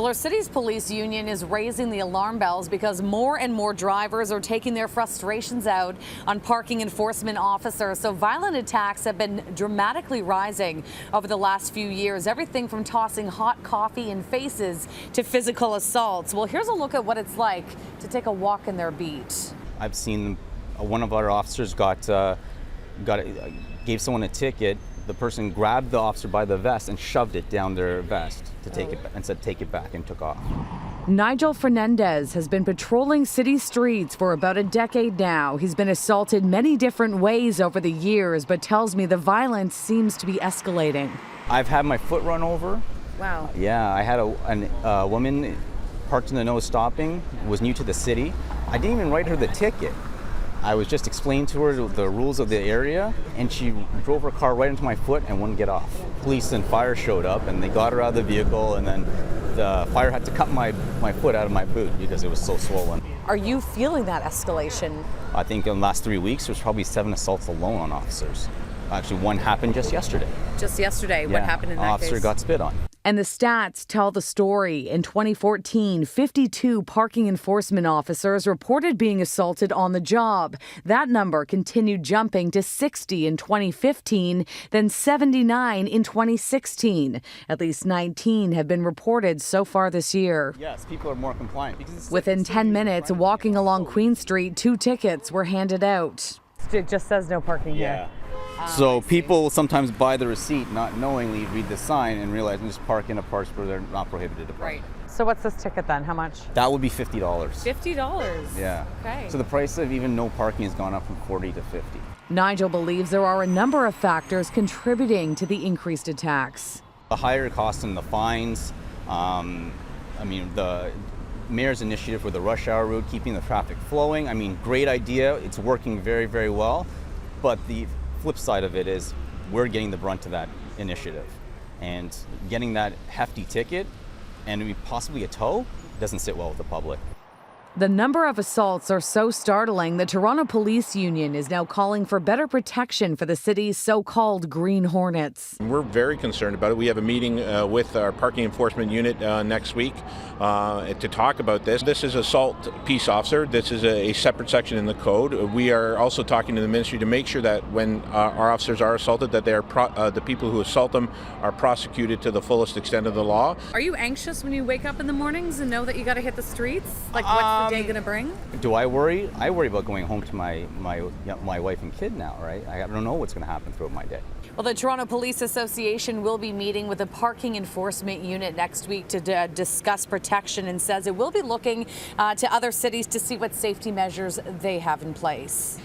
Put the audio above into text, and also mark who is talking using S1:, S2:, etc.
S1: Well, our city's police union is raising the alarm bells because more and more drivers are taking their frustrations out on parking enforcement officers. So violent attacks have been dramatically rising over the last few years. Everything from tossing hot coffee in faces to physical assaults. Well, here's a look at what it's like to take a walk in their beat.
S2: I've seen one of our officers gave someone a ticket. The person grabbed the officer by the vest and shoved it down their vest to take it and said, "Take it back," and took off.
S1: Nigel Fernandez has been patrolling city streets for about a decade now. He's been assaulted many different ways over the years, but tells me the violence seems to be escalating.
S2: I've had my foot run over.
S1: Wow.
S2: Yeah, I had a woman parked in the no stopping, was new to the city. I didn't even write her the ticket. I was just explaining to her the rules of the area, and she drove her car right into my foot and wouldn't get off. Police and fire showed up, and they got her out of the vehicle, and then the fire had to cut my foot out of my boot because it was so swollen.
S1: Are you feeling that escalation?
S2: I think in the last 3 weeks, there's probably 7 assaults alone on officers. Actually, one happened just yesterday.
S1: Just yesterday? What happened in that case?
S2: An officer got spit on.
S1: And the stats tell the story. In 2014, 52 parking enforcement officers reported being assaulted on the job. That number continued jumping to 60 in 2015, then 79 in 2016. At least 19 have been reported so far this year.
S2: Yes, people are more compliant.
S1: Within 10 minutes, walking along Queen Street, 2 tickets were handed out. It just says no parking here.
S2: So people sometimes buy the receipt not knowingly, read the sign and realize and just park in a park where they're not prohibited to park.
S1: Right. So what's this ticket then? How much?
S2: That would be $50.
S1: $50?
S2: Yeah.
S1: Okay.
S2: So the price of even no parking has gone up from 40 to 50.
S1: Nigel believes there are a number of factors contributing to the increased attacks.
S2: The higher costs and the fines, the mayor's initiative for the rush hour route, keeping the traffic flowing. Great idea. It's working very, very well. But the flip side of it is we're getting the brunt of that initiative, and getting that hefty ticket and possibly a tow doesn't sit well with the public.
S1: The number of assaults are so startling, the Toronto Police Union is now calling for better protection for the city's so-called Green Hornets.
S3: We're very concerned about it. We have a meeting with our parking enforcement unit next week to talk about this. This is assault peace officer. This is a separate section in the code. We are also talking to the ministry to make sure that when our officers are assaulted, that they are the people who assault them are prosecuted to the fullest extent of the law.
S1: Are you anxious when you wake up in the mornings and know that you got to hit the streets? Like, what's the day going to bring?
S2: Do I worry? I worry about going home to my wife and kid now, right? I don't know what's going to happen throughout my day.
S1: Well, the Toronto Police Association will be meeting with the parking enforcement unit next week to discuss protection, and says it will be looking to other cities to see what safety measures they have in place.